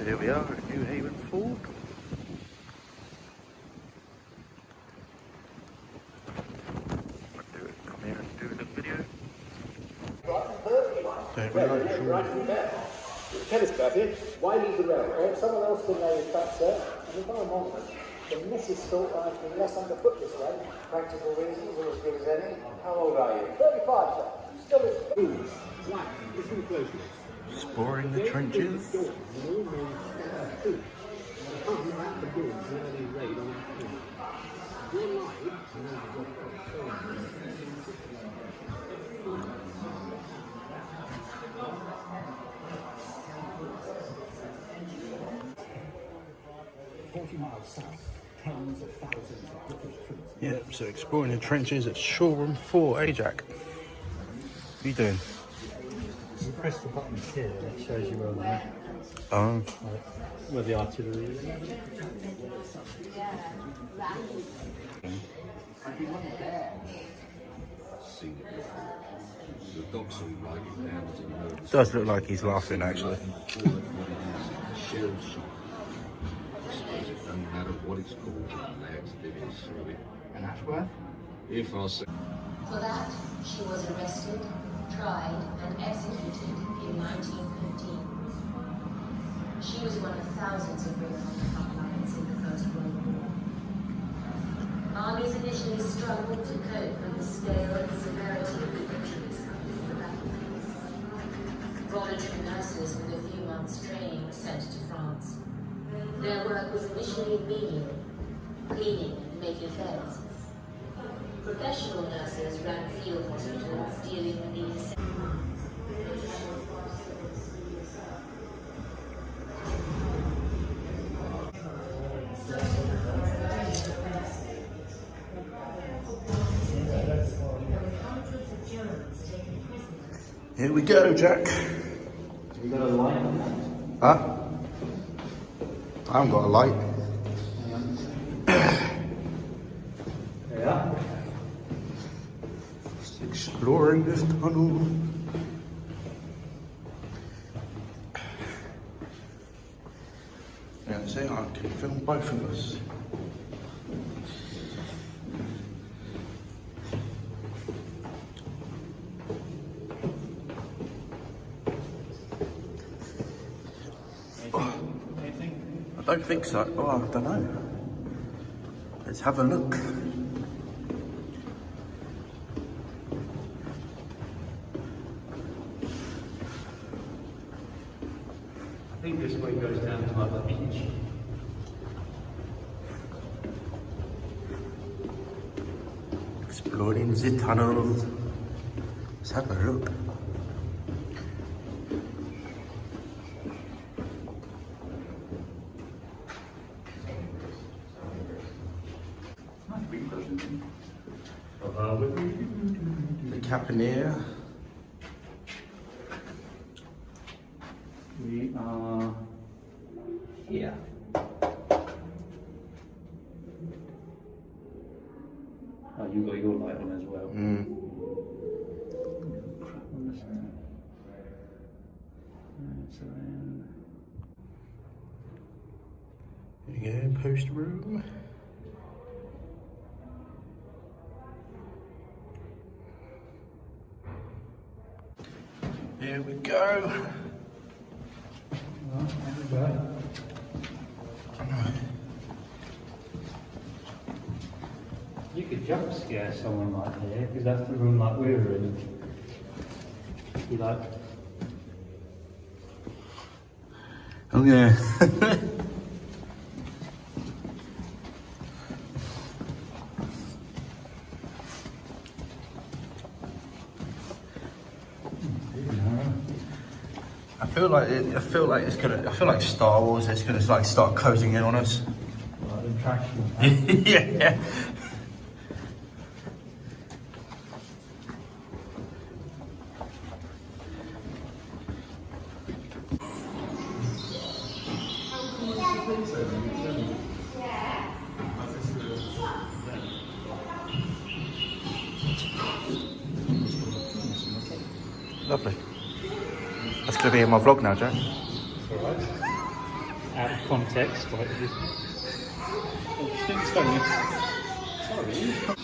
Here we are at Newhaven Ford. Come here and do a little video. Tennis club here. Why leave the road? Someone else can lay his back, sir. And if I'm honest, the missus thought I'd been less underfoot this way. Practical reasons are as good as any. How old are you? 35, sir. Still is. Right, listen closely. Exploring the trenches. Yeah, so exploring the trenches at Shoreham 4, Ajax. What are you doing? You press the button here and it shows you where the Oh. where the artillery is. It does look like he's laughing actually. It doesn't matter what it's called, lads, it is through it. And Ashworth? If I say For that, she was arrested, tried, and executed in 1915. She was one of thousands of women on the front lines in the First World War. Armies initially struggled to cope with the scale and severity of the injuries in the battlefield. Voluntary nurses with a few months' training were sent to France. Their work was initially menial, cleaning and making beds. Professional nurses ran field hospitals dealing with the Here we go, Jack. You got a light on that? Huh? I haven't got a light. Yeah. Just exploring this tunnel. Yeah, see, I can film both of us. I don't think so. Oh, I don't know. Let's have a look. I think this way goes down to other beach. Exploring the tunnels. Let's have a look. The Capineer. We are here. Oh, you got your light on as well. Crap on this one. It's around. There you go, post room. Here we go. Well, there we go. You could jump scare someone like here, because that's the room like we were in. You like? Oh yeah. I feel like Star Wars. It's gonna like start closing in on us. Like attraction. Yeah. Lovely. That's going to be in my vlog now, Jack. Alright. out of context. Like this. Sorry.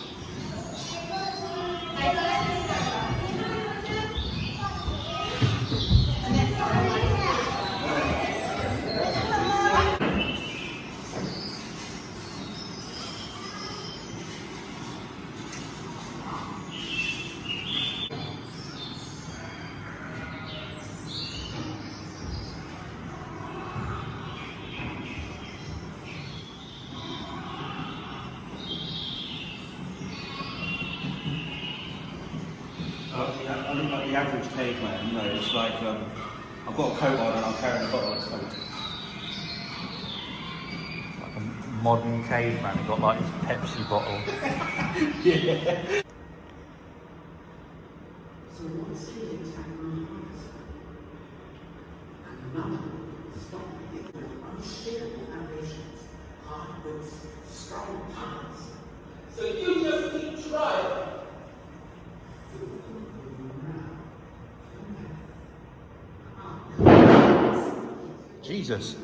I look like the average caveman, you know, it's like I've got a coat on and I'm carrying a bottle of coke. Like a modern caveman, he got like his Pepsi bottle. Yeah. So one ceiling's having on hearts, and another stopped with unshakable foundations, hard roots, strong paths. So you just keep trying. Jesus.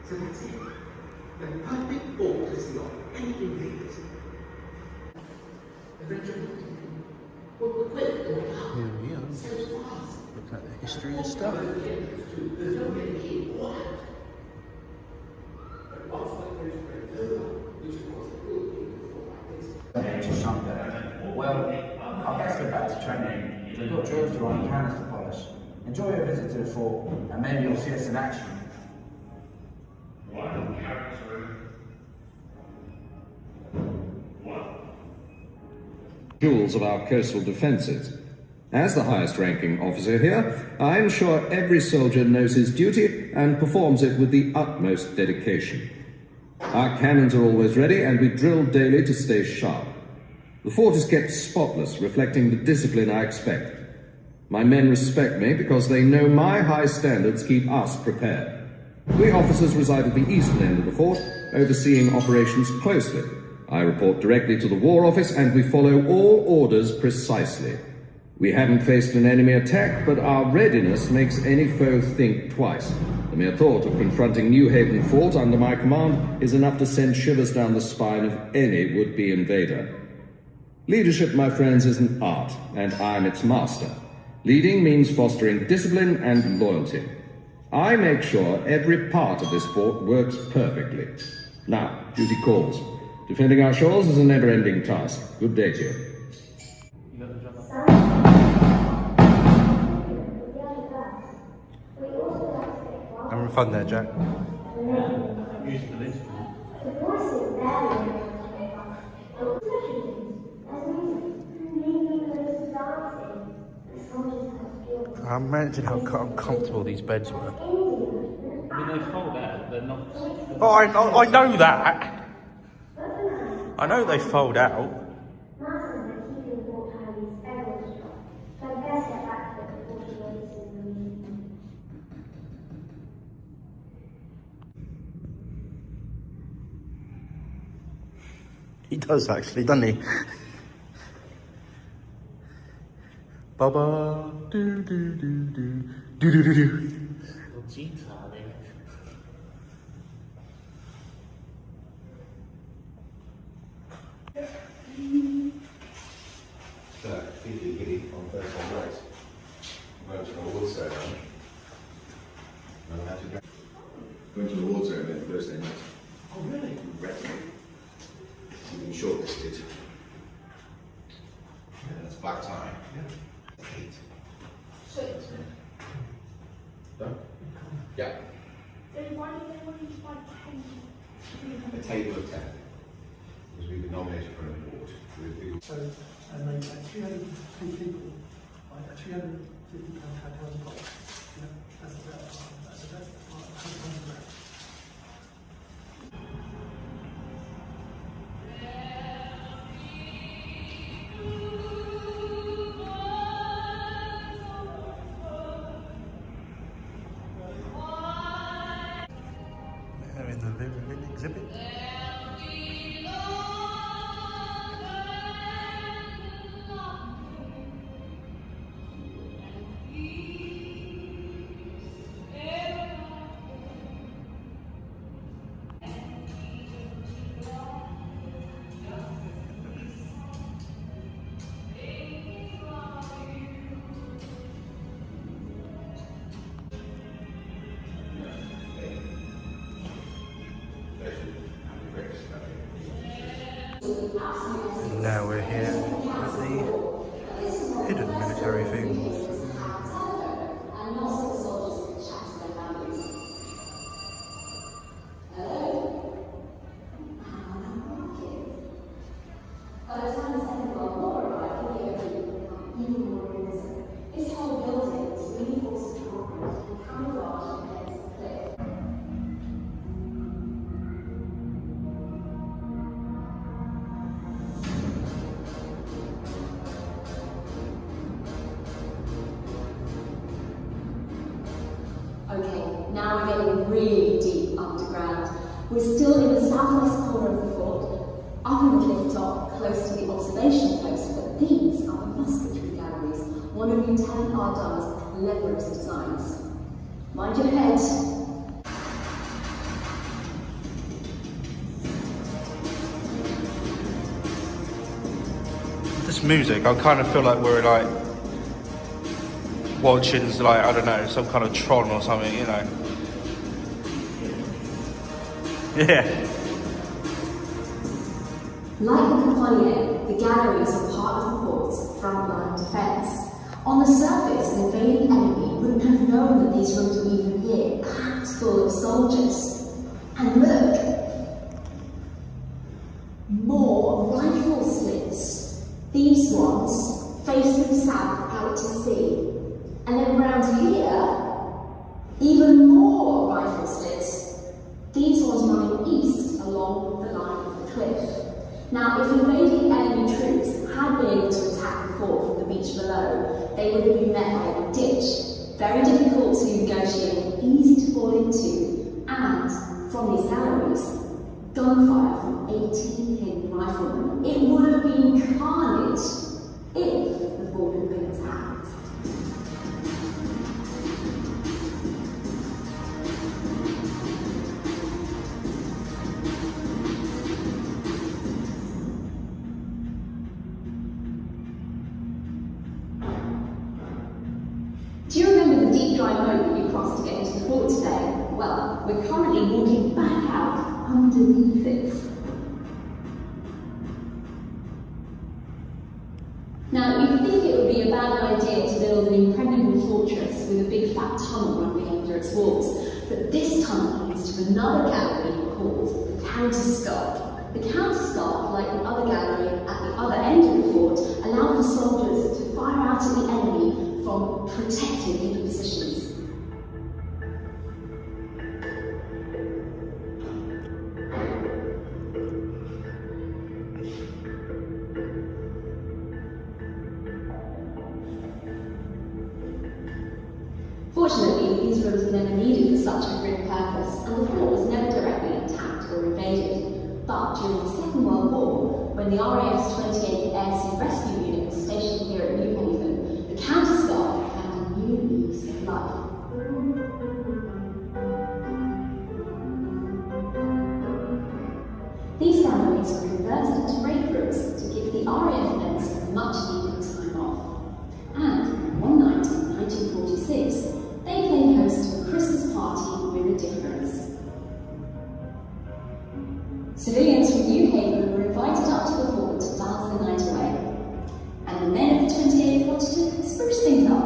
So that's it. The perfect ball to see off any invaders. The French will quit the way up. Here we are. So fast. Looking at the history and stuff. There's no way to keep water. But once that goes over, which of course it will be before like this. Sunday. Well, I'll best get back to training. We've got drills to run, cannons to polish. Enjoy your visit to the fort, and maybe you'll see us in action. Jewels of our coastal defences. As the highest ranking officer here, I ensure every soldier knows his duty and performs it with the utmost dedication. Our cannons are always ready and we drill daily to stay sharp. The fort is kept spotless, reflecting the discipline I expect. My men respect me because they know my high standards keep us prepared. We officers reside at the eastern end of the fort, overseeing operations closely. I report directly to the War Office and we follow all orders precisely. We haven't faced an enemy attack, but our readiness makes any foe think twice. The mere thought of confronting Newhaven fort under my command is enough to send shivers down the spine of any would-be invader. Leadership, my friends, is an art, and I'm its master. Leading means fostering discipline and loyalty. I make sure every part of this fort works perfectly. Now, duty calls. Defending our shores is a never-ending task. Good day to you. Having fun there, Jack. Musical instrument. I imagine how uncomfortable these beds were. I mean, they fold out, they're not... Oh, I know that. I know they fold out. He does actually, doesn't he? Baba, do do do do do do do do. So, feeling giddy on first on race. I'm going to the awards ceremony. And I had to go. Going to the awards ceremony Thursday night. Oh, really? Regrettably. You've been shortlisted. Yeah, that's black tie. Yeah. 8. 6. Done? Yeah. Then why did they want you to buy 10? A table of 10. Because we've been nominated for an award. So, and they like 310 people, like a £350 hotel box. Yeah, that's about £100 grand. living exhibit. And now we're here at the hidden military things. Okay, now we're getting really deep underground. We're still in the southwest corner of the fort, up on the cliff top, close to the observation post, but these are the musketry galleries, one of Lieutenant Ardon's cleverest designs. Mind your head. This music, I kind of feel like we're like watching, like, I don't know, some kind of Tron or something, you know. Yeah. Like the Caponier, the galleries are part of the fort's frontline defence. On the surface, an invading enemy wouldn't have known that these rooms were even here, packed full of soldiers. And look! More rifle slits. These ones facing south out to sea. And then around here, even more rifle slits. These ones running east along the line of the cliff. Now, if invading enemy troops had been able to attack the fort from the beach below, they would have been met by a ditch, very difficult to negotiate, easy to fall into, and from these galleries, gunfire from 18 hidden riflemen. It would have been carnage if the fort had been attacked. Do you remember the deep dry moat that we crossed to get into the fort today? Well, we're currently walking back out underneath it. Now, you'd think it would be a bad idea to build an impregnable fortress with a big fat tunnel running under its walls, but this tunnel leads to another gallery called the counterscarp. The counterscarp, like the other gallery at the other end of the fort, allowed for soldiers to fire out at the enemy from protected hidden positions. Fortunately, these rooms were never needed for such a grim purpose, and the fort was never directly attacked or invaded. But during the Second World War, when the RAF's 28th Air Sea Rescue Unit was stationed here at Newhaven, the counterscarp found a new lease of life. These galleries were converted into break rooms to give the RAF men some much-needed time off. And one night in 1946, they came host to a Christmas party with a difference. Civilians from Newhaven were invited up to the fort to dance the night away. And the men of the 28th wanted to spruce things up.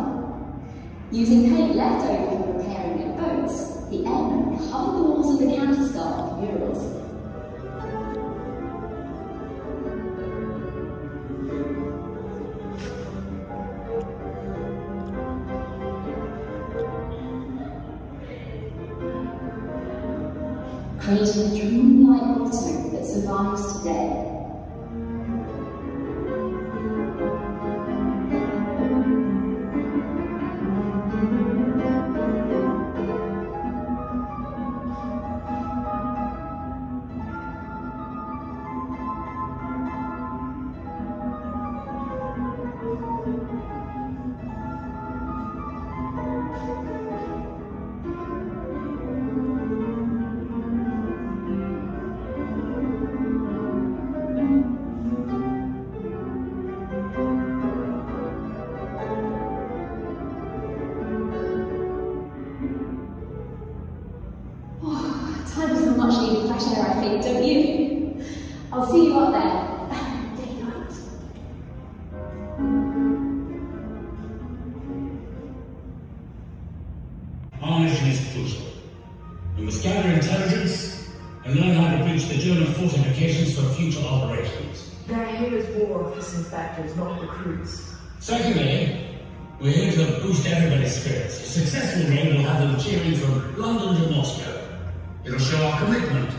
Using paint left over from repairing their boats, the airmen covered the walls of the counterscarp with murals. Creating a dreamlike grotto that survives today. much needed fresh air, I think, don't you? I'll see you up there. Day night. Our mission is crucial. We must gather intelligence and learn how to breach the German fortifications for future operations. They're here as war office inspectors, not recruits. Secondly, we're here to boost everybody's spirits. A successful raid will have them cheering from London to Moscow. It'll show our commitment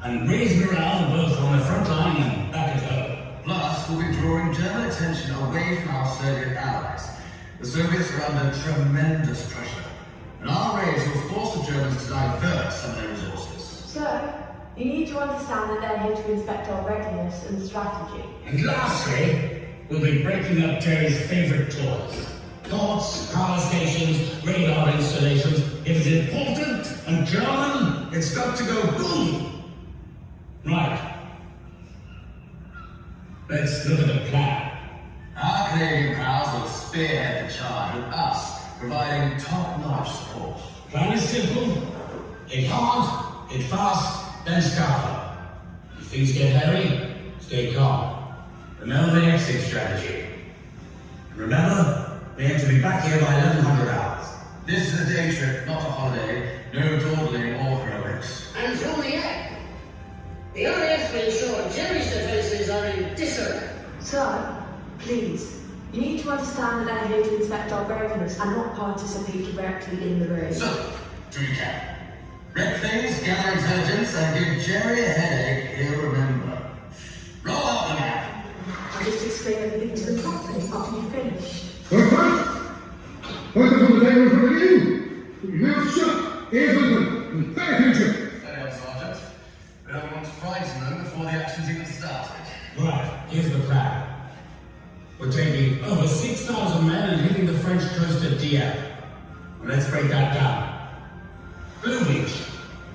and raise morale both on the front line and back at home. Plus, we'll be drawing German attention away from our Soviet allies. The Soviets are under tremendous pressure, and our raids will force the Germans to divert some of their resources. So, you need to understand that they're here to inspect our readiness and strategy. And lastly, we'll be breaking up Jerry's favourite toys. Ports, power stations, radar installations. If it's important and German, it's got to go boom! Right. Let's look at the plan. Our Canadian pals will spearhead the charge with us, providing top-notch support. Plan is simple. Hit hard, hit fast, then scour. If things get hairy, stay calm. Remember the exit strategy. And remember, we have to be back here by 1100 hours. This is a day trip, not a holiday. No dawdling or heroics. And from the air, the RAF will ensure Jerry's defences are in disarray. Sir, please, you need to understand that they're here to inspect our readiness and not participate directly in the raid. So, do you care? Wreck things, gather intelligence, and give Jerry a headache he'll remember. Roll out the map. I just explained everything to the captain after you finished. Focus on the table in front of you. Keep your mouth shut, ears open, and pay attention. Steady on, Sergeant. We don't want to frighten them before the action's even started. Right, here's the plan. We're taking over 6,000 men and hitting the French coast at Dieppe. Let's break that down. Blue Beach,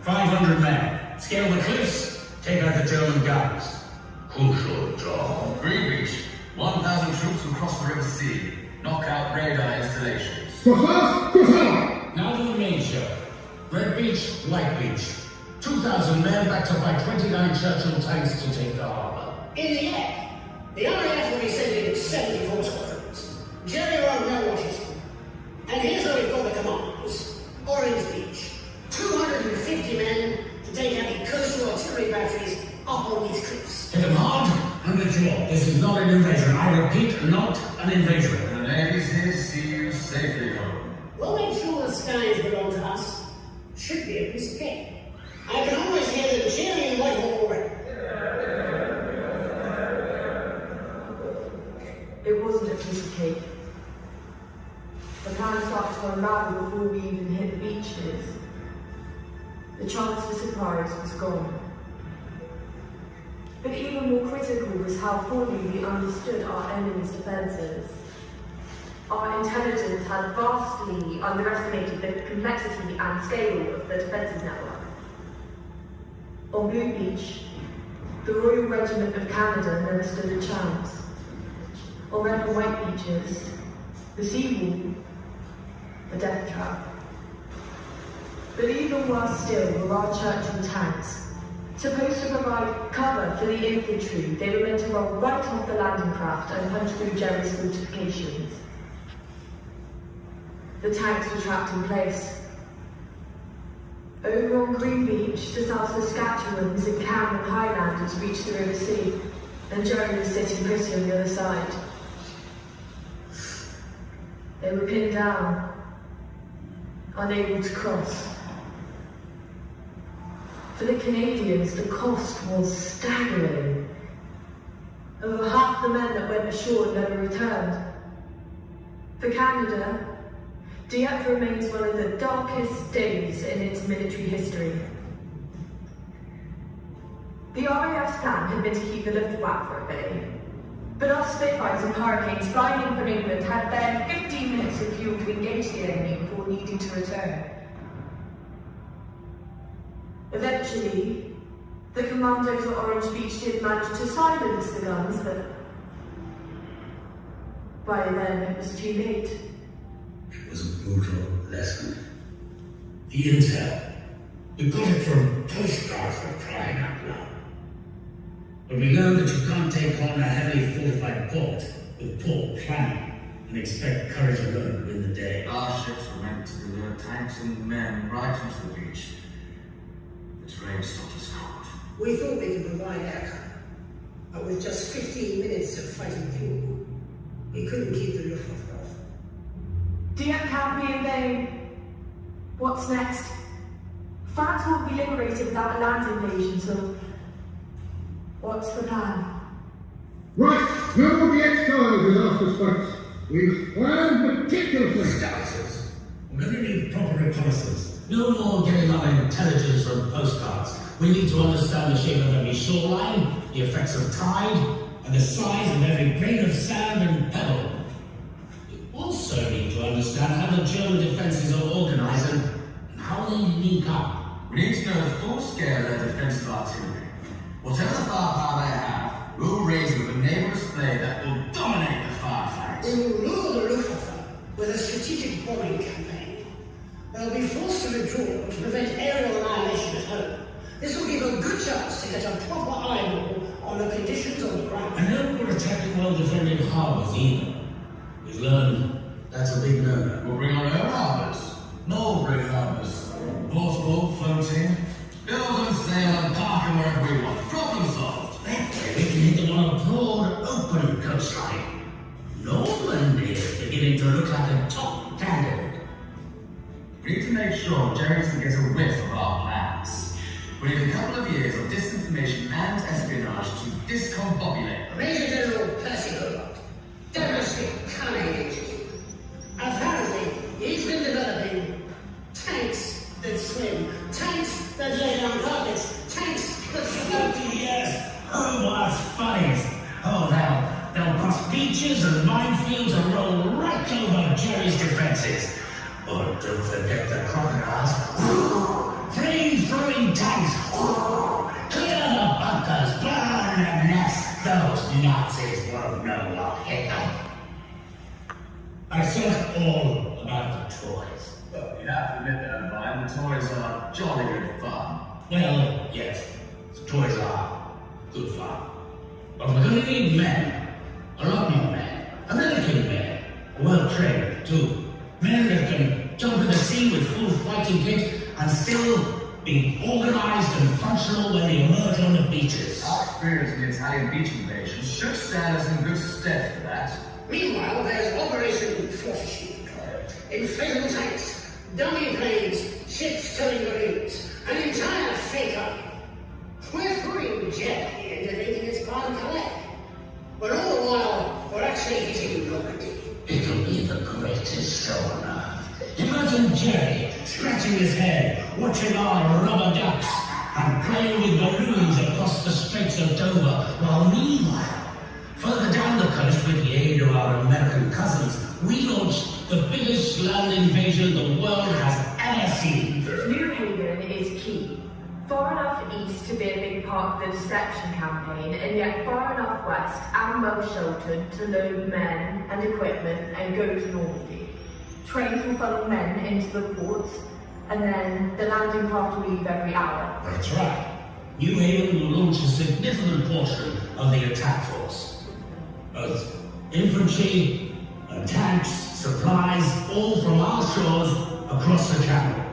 500 men. Scale the cliffs, take out the German guns. Crucial job. Green Beach, 1,000 troops will cross the River Sea. Knock out radar installations. Now to the main show. Red Beach, White Beach. 2,000 men backed up by 29 Churchill tanks to take the harbour. In the air, the RAF will be sending 74 squadrons. Jerry won't know what he's doing. And here's where we've got the commands. Orange Beach, 250 men to take out the coastal artillery batteries up on these cliffs. Hit them hard and withdraw. This is not an invasion. I repeat, not an invasion. The Navy's here to see you safely home. We'll make sure the skies belong to us. Should be a piece of cake. I can always hear the Jerry in Whitehall already. It wasn't a piece of cake. The plan started to unravel before we even hit the beaches. The chance for surprise was gone. But even more critical was how poorly we understood our enemy's defences. Our intelligence had vastly underestimated the complexity and scale of the defences network. On Blue Beach, the Royal Regiment of Canada never stood a chance. On Red and White Beaches, the seawall, a death trap. But even worse still were our Churchill tanks. Supposed to provide cover for the infantry, they were meant to roll right off the landing craft and punch through Jerry's fortifications. The tanks were trapped in place. Over on Green Beach, the South Saskatchewans and Cameron Highlanders reached the River Sea, and Jerry was sitting pretty on the other side. They were pinned down, unable to cross. For the Canadians, the cost was staggering. Over half the men that went ashore never returned. For Canada, Dieppe remains one of the darkest days in its military history. The RAF's plan had been to keep the Luftwaffe at bay, but our Spitfires and Hurricanes flying in from England had barely 15 minutes of fuel to engage the enemy before needing to return. Eventually, the commandos at Orange Beach did manage to silence the guns, but by then it was too late. It was a brutal lesson. The intel, We got it from postcards for crying out loud. But we learned that you can't take on a heavily fortified port with poor planning and expect courage alone to win the day. Our ships were meant to deliver tanks and men right onto the beach. The terrain stopped us cold. We thought we could provide air cover, but with just 15 minutes of fighting fuel, we couldn't keep the Luftwaffe off. Dieppe can't be in vain. What's next? France won't be liberated without a land invasion, so what's the plan? Right, no more DX disaster spots. We've planned meticulously. Statuses. We're going to need proper reconnaissance. No more getting our intelligence from postcards. We need to understand the shape of every shoreline, the effects of tide, and the size of every grain of sand and pebble. We also need to understand how the German defences are organised and how they link up. We need to know the full scale of their defensive artillery. Whatever the firepower they have, we'll raise it with a naval display that will dominate the firefight. We will rule the Luftwaffe with a strategic bombing campaign. They'll be forced to withdraw to prevent aerial annihilation at home. This will give a good chance to get a proper eyeball on the conditions on the ground. And no more attacking well-defended harbours either. We've learned that's a big no-no. We'll bring our own harbours. No brig harbours. Portable, floating. Build and sail and park them wherever we want. Problem solved. That way we can hit them on a broad, open coastline. Normandy is beginning to look like a top candidate. We need to make sure Jerry doesn't get a whiff of our plans. We need a couple of years of disinformation and espionage to discombobulate. Major General Percy Hobart, devilishly cunning engineer. Apparently, he's been developing tanks that swim, tanks that lay down carpets, tanks that float. Yes! Oh, what's funniest? Oh, they'll cross beaches and minefields and roll right over Jerry's defences. Oh, don't forget the crocodiles. Flame-throwing tanks. Clear the bunkers, burn the nests. Those Nazis won't know what hit them. I said all about the toys. Well, you have to admit that I'm buying the toys are jolly good fun. Well, yes, the toys are good fun. But we're going to need men. A lot more men. American men. Well-trained, too. Men that can jump in the sea with full fighting kit and still be organised and functional when they emerge on the beaches. Our experience in the Italian beach invasion should stand us in good stead for that. Meanwhile, there's Operation Fortitude. Inflatable tanks, dummy planes, ships towing marines, an entire fake army. We're freeing Jerry and deleting its part of Calais. But all the while, we're actually hitting Normandy. It'll be the greatest show on earth. Imagine Jerry scratching his head, watching our rubber ducks, and playing with balloons across the Straits of Dover, while meanwhile, further down the coast with the aid of our American cousins, we launched the biggest land invasion the world has ever seen. Newhaven is key. Far enough east to be a big part of the deception campaign, and yet far enough west and well sheltered to load men and equipment and go to Normandy. Trains will funnel men into the ports, and then the landing craft will leave every hour. That's right. Newhaven will launch a significant portion of the attack force. Both infantry, tanks, supplies, all from our shores across the channel.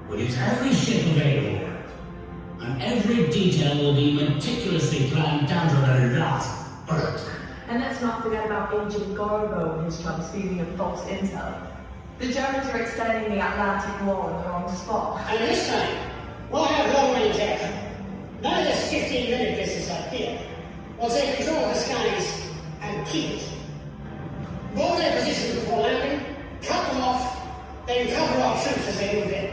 We'll use every ship available, and every detail will be meticulously planned down to the last bullet. And let's not forget about Agent Garbo and his chums feeding him false intel. The Germans are extending the Atlantic Wall in the wrong spot. And this time, we'll have long-range aircraft. None of this 15-minute business up here. We'll take control of the skies and keep it. Board their position before landing, cut them off, then cover our troops as they move in.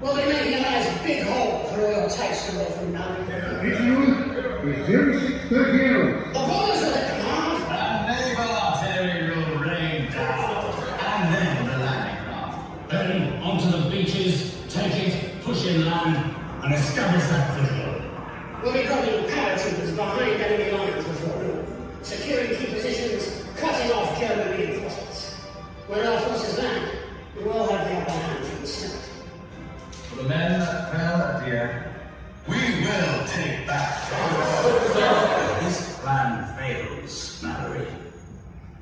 We'll be making a nice big hole for all your tanks to roll through now. It's 0630 hours. The borders are the command. And naval artillery will rain down. And then the landing craft. Then onto the beaches, take it, push inland, and establish that foothold. We'll be dropping paratroopers behind enemy lines before noon, securing key positions, cutting off German reinforcements. When our forces land, we will have the upper hand from the start. For the men dear. We will take back. If this plan fails, Mallory,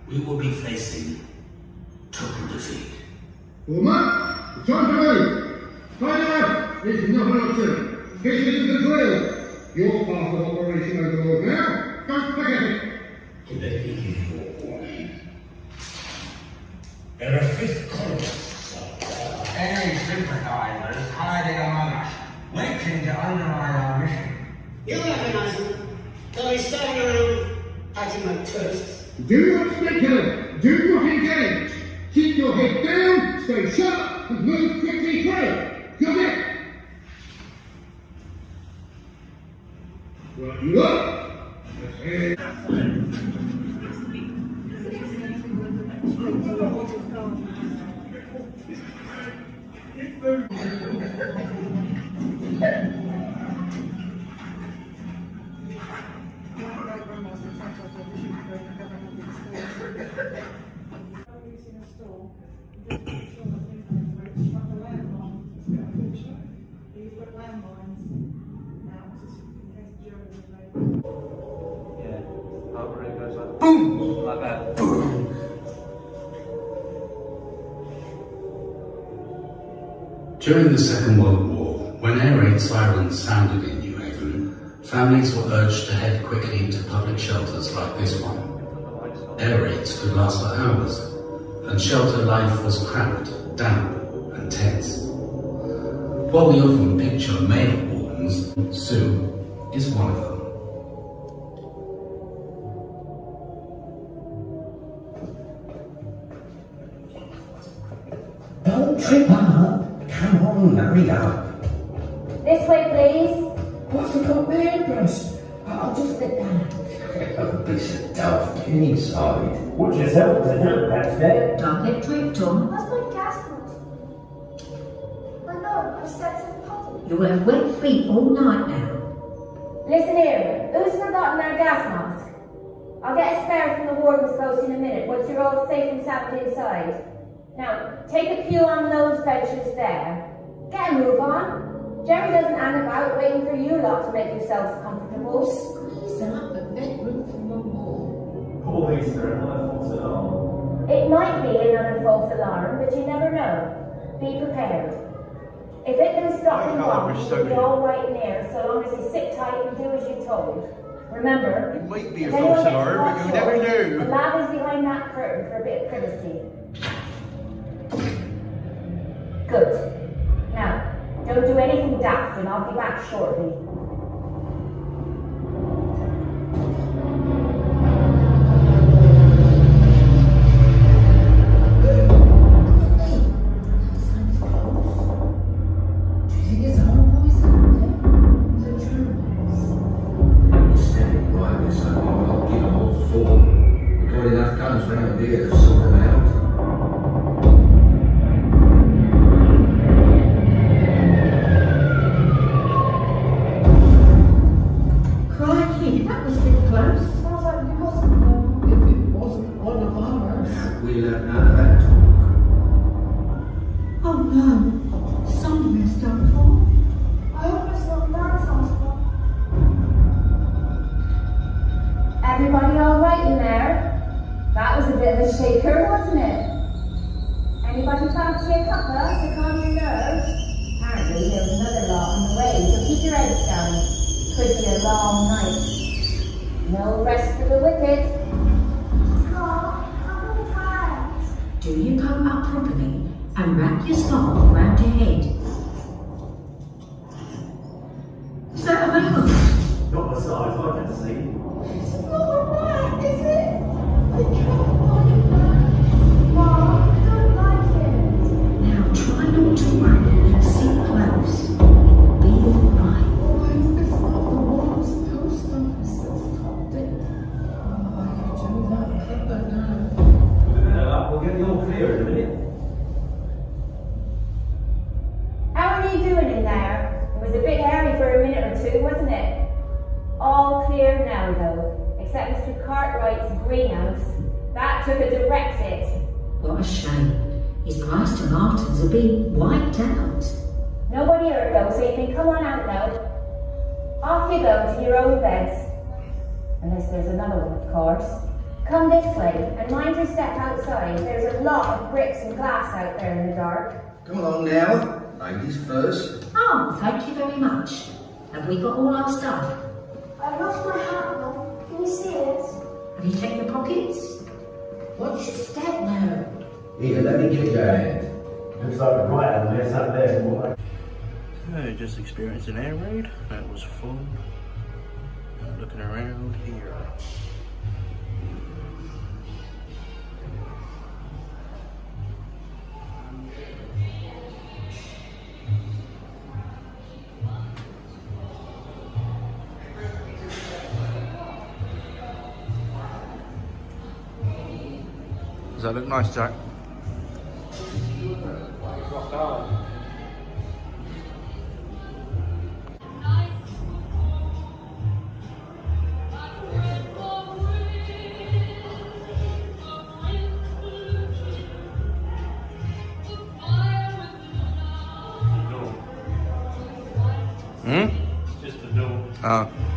we will be facing total defeat. Woman, it's time to move. Find out. This is not an option. This isn't the drill. You're part of Operation Overlord now. Don't forget it. Let me give you a warning. There are fifth colonists. Any sympathizers hiding among us, waiting to undermine our mission. You recognize them? They'll be standing around acting like tourists. Do not speculate. Do not engage. Keep your head down, stay sharp, and move quickly through. Got it? Right, you up. Let's head. Over it goes like boom, like that. Boom. During the Second World War, when air raid sirens sounded in Newhaven, families were urged to head quickly into public shelters like this one. Air raids could last for hours, and shelter life was cramped, damp, and tense. While we often picture male wardens, Sue is one of them. Don't trip up. Come on, hurry up. This way, please. What's the got there, Bruce? I'll just sit down. A piece of duff. Get inside. Watch yourself, there's a jump patch there. Don't get tripped on. Where's my gas mask? I know, I stepped in the puddle. You'll have wet feet all night now. Listen here, who's forgotten their gas mask? I'll get a spare from the warden's post in a minute, once you're all safe and sound inside. Now, take a cue on those benches there. Get a move on. Jerry doesn't hang about waiting for you lot to make yourselves comfortable. Squeeze up and make room for one more. Poor Easter, another false alarm. It might be another false alarm, but you never know. Be prepared. If it can stop you wrong, you'll be all right in there, so long as you sit tight and do as you're told. Remember, It might be a if anyone false gets alarm, caught but you never short, know. The lab is behind that curtain for a bit of privacy. Good. Now, don't do anything daft and I'll be back shortly. Everybody all right in there? That was a bit of a shaker, wasn't it? Anybody fancy a cuppa to calm your nerves? Apparently there was another lot on the way, so keep your heads down. Could be a long night. No rest for the wicked. I'm all tired. Do you come up properly and wrap your scarf round your head? Is that a mouse? Not the size I can see. It's not a rat, is it? I can't like that. Mom, I don't like it. Now try not to worry and sit close. It'll be alright. Oh, it's not the one supposed to stopped it. I can do that. Put that down. We'll get the all clear in a minute. How are you doing in there? It was a bit hairy for a minute or two, wasn't it? All clear now though, except Mr. Cartwright's greenhouse. That took a direct hit. What a shame. His Christ and Martins have been wiped out. Nobody hurt though, so you can come on out now. Off you go to your own beds. Unless there's another one, of course. Come this way, and mind your step outside. There's a lot of bricks and glass out there in the dark. Come along now. Ladies first. Oh, thank you very much. Have we got all our stuff? I lost my hat, Mum. Can you see it? Have you checked your pockets? Watch your step now. Here, let me get your hand. Looks like a right hand mess up there. Boy. So, just experienced an air raid. That was fun. Looking around here. Does that look nice, Jack? Just a door. Oh.